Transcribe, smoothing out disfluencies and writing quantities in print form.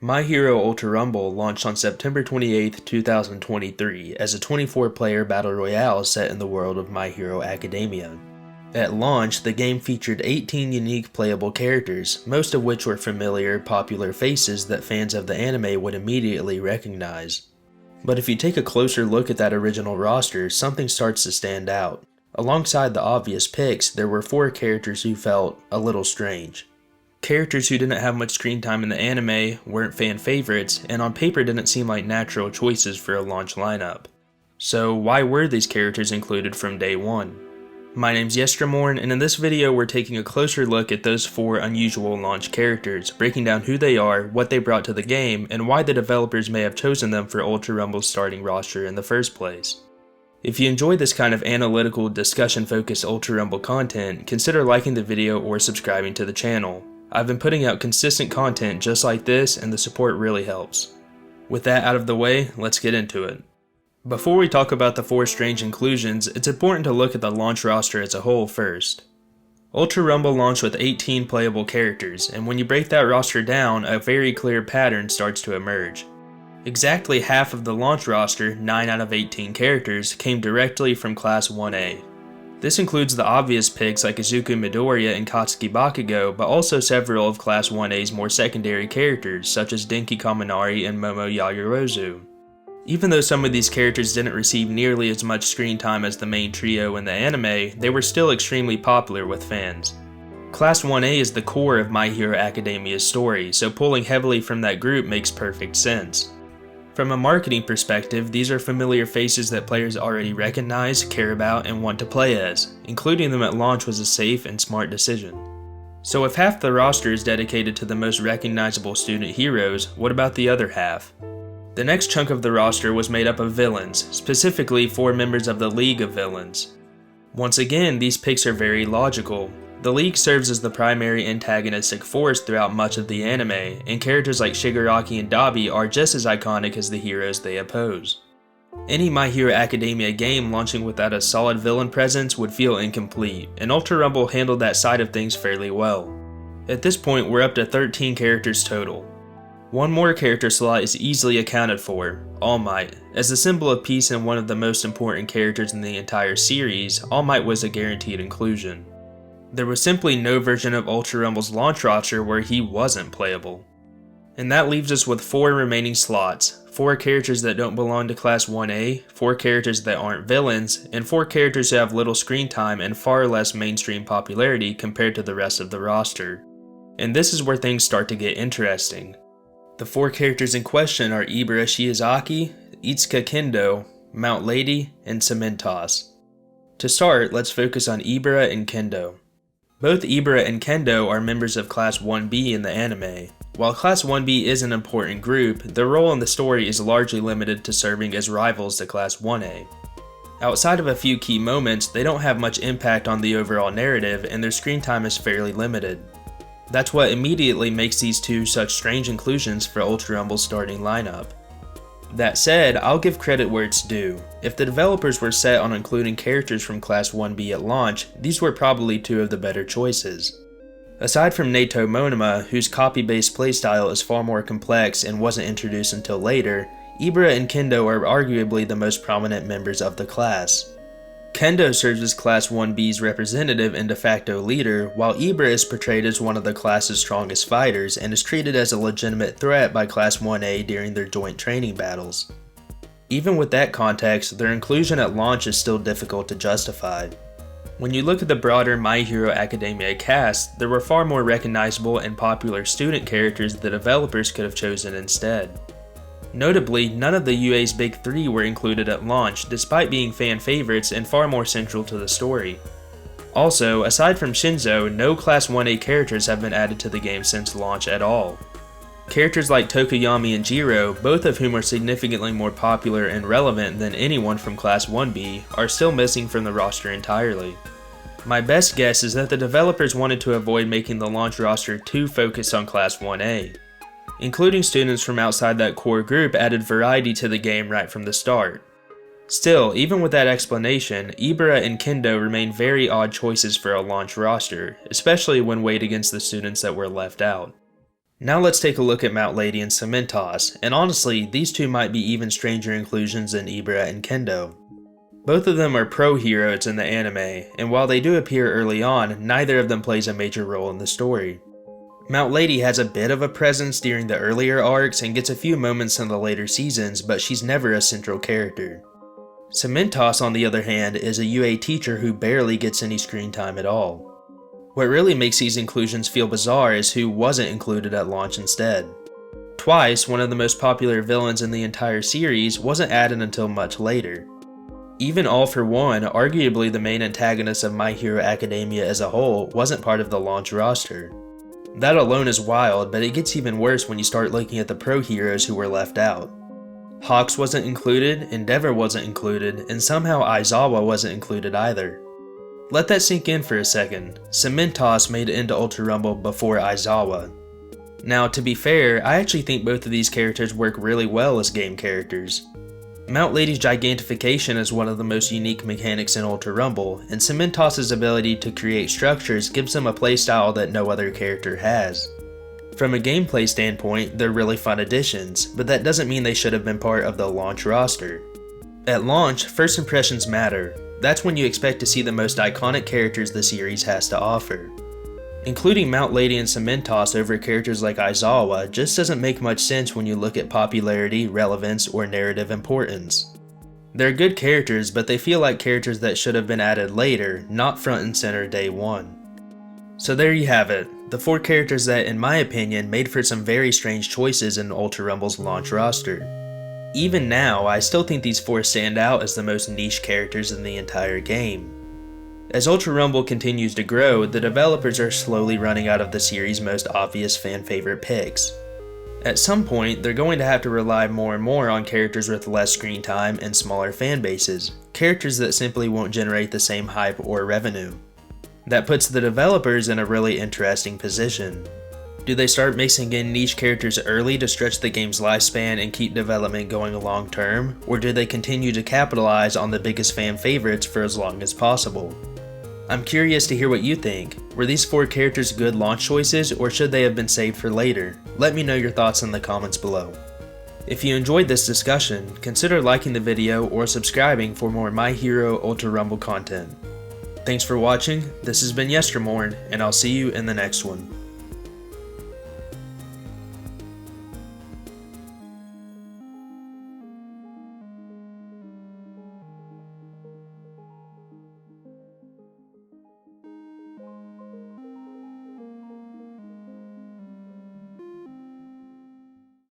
My Hero Ultra Rumble launched on September 28, 2023 as a 24-player battle royale set in the world of My Hero Academia. At launch, the game featured 18 unique playable characters, most of which were familiar, popular faces that fans of the anime would immediately recognize. But if you take a closer look at that original roster, something starts to stand out. Alongside the obvious picks, there were 4 characters who felt a little strange. Characters who didn't have much screen time in the anime, weren't fan favorites, and on paper didn't seem like natural choices for a launch lineup. So why were these characters included from day one? My name's Yestermorn, and in this video we're taking a closer look at those 4 unusual launch characters, breaking down who they are, what they brought to the game, and why the developers may have chosen them for Ultra Rumble's starting roster in the first place. If you enjoy this kind of analytical, discussion-focused Ultra Rumble content, consider liking the video or subscribing to the channel. I've been putting out consistent content just like this, and the support really helps. With that out of the way, let's get into it. Before we talk about the 4 strange inclusions, it's important to look at the launch roster as a whole first. Ultra Rumble launched with 18 playable characters, and when you break that roster down, a very clear pattern starts to emerge. Exactly half of the launch roster, 9 out of 18 characters, came directly from Class 1A. This includes the obvious picks like Izuku Midoriya and Katsuki Bakugo, but also several of Class 1A's more secondary characters, such as Denki Kaminari and Momo Yaoyorozu. Even though some of these characters didn't receive nearly as much screen time as the main trio in the anime, they were still extremely popular with fans. Class 1A is the core of My Hero Academia's story, so pulling heavily from that group makes perfect sense. From a marketing perspective, these are familiar faces that players already recognize, care about, and want to play as. Including them at launch was a safe and smart decision. So if half the roster is dedicated to the most recognizable student heroes, what about the other half? The next chunk of the roster was made up of villains, specifically 4 members of the League of Villains. Once again, these picks are very logical. The League serves as the primary antagonistic force throughout much of the anime, and characters like Shigaraki and Dabi are just as iconic as the heroes they oppose. Any My Hero Academia game launching without a solid villain presence would feel incomplete, and Ultra Rumble handled that side of things fairly well. At this point, we're up to 13 characters total. One more character slot is easily accounted for, All Might. As a symbol of peace and one of the most important characters in the entire series, All Might was a guaranteed inclusion. There was simply no version of Ultra Rumble's launch roster where he wasn't playable. And that leaves us with 4 remaining slots, 4 characters that don't belong to Class 1A, 4 characters that aren't villains, and 4 characters who have little screen time and far less mainstream popularity compared to the rest of the roster. And this is where things start to get interesting. The 4 characters in question are Ibara Shiozaki, Itsuka Kendo, Mount Lady, and Cementos. To start, let's focus on Ibara and Kendo. Both Ibara and Kendo are members of Class 1B in the anime. While Class 1B is an important group, their role in the story is largely limited to serving as rivals to Class 1A. Outside of a few key moments, they don't have much impact on the overall narrative, and their screen time is fairly limited. That's what immediately makes these 2 such strange inclusions for Ultra Rumble's starting lineup. That said, I'll give credit where it's due. If the developers were set on including characters from Class 1B at launch, these were probably 2 of the better choices. Aside from Nato Monoma, whose copy-based playstyle is far more complex and wasn't introduced until later, Ibara and Kendo are arguably the most prominent members of the class. Kendo serves as Class 1B's representative and de facto leader, while Ibara is portrayed as one of the class's strongest fighters and is treated as a legitimate threat by Class 1A during their joint training battles. Even with that context, their inclusion at launch is still difficult to justify. When you look at the broader My Hero Academia cast, there were far more recognizable and popular student characters the developers could have chosen instead. Notably, none of the UA's big 3 were included at launch, despite being fan favorites and far more central to the story. Also, aside from Shinzo, no Class 1A characters have been added to the game since launch at all. Characters like Tokoyami and Jiro, both of whom are significantly more popular and relevant than anyone from Class 1B, are still missing from the roster entirely. My best guess is that the developers wanted to avoid making the launch roster too focused on Class 1A. Including students from outside that core group added variety to the game right from the start. Still, even with that explanation, Ibara and Kendo remain very odd choices for a launch roster, especially when weighed against the students that were left out. Now let's take a look at Mount Lady and Cementoss, and honestly, these two might be even stranger inclusions than Ibra and Kendo. Both of them are pro-heroes in the anime, and while they do appear early on, neither of them plays a major role in the story. Mount Lady has a bit of a presence during the earlier arcs and gets a few moments in the later seasons, but she's never a central character. Cementoss, on the other hand, is a UA teacher who barely gets any screen time at all. What really makes these inclusions feel bizarre is who wasn't included at launch instead. Twice, one of the most popular villains in the entire series, wasn't added until much later. Even All For One, arguably the main antagonist of My Hero Academia as a whole, wasn't part of the launch roster. That alone is wild, but it gets even worse when you start looking at the pro heroes who were left out. Hawks wasn't included, Endeavor wasn't included, and somehow Aizawa wasn't included either. Let that sink in for a second. Cementoss made it into Ultra Rumble before Aizawa. Now, to be fair, I actually think both of these characters work really well as game characters. Mount Lady's gigantification is one of the most unique mechanics in Ultra Rumble, and Cementoss's ability to create structures gives them a playstyle that no other character has. From a gameplay standpoint, they're really fun additions, but that doesn't mean they should have been part of the launch roster. At launch, first impressions matter. That's when you expect to see the most iconic characters the series has to offer. Including Mount Lady and Cementoss over characters like Aizawa just doesn't make much sense when you look at popularity, relevance, or narrative importance. They're good characters, but they feel like characters that should have been added later, not front and center day one. So there you have it, the 4 characters that, in my opinion, made for some very strange choices in Ultra Rumble's launch roster. Even now, I still think these 4 stand out as the most niche characters in the entire game. As Ultra Rumble continues to grow, the developers are slowly running out of the series' most obvious fan favorite picks. At some point, they're going to have to rely more and more on characters with less screen time and smaller fan bases, characters that simply won't generate the same hype or revenue. That puts the developers in a really interesting position. Do they start mixing in niche characters early to stretch the game's lifespan and keep development going long term, or do they continue to capitalize on the biggest fan favorites for as long as possible? I'm curious to hear what you think. Were these 4 characters good launch choices, or should they have been saved for later? Let me know your thoughts in the comments below. If you enjoyed this discussion, consider liking the video or subscribing for more My Hero Ultra Rumble content. Thanks for watching, this has been Yestermorn, and I'll see you in the next one.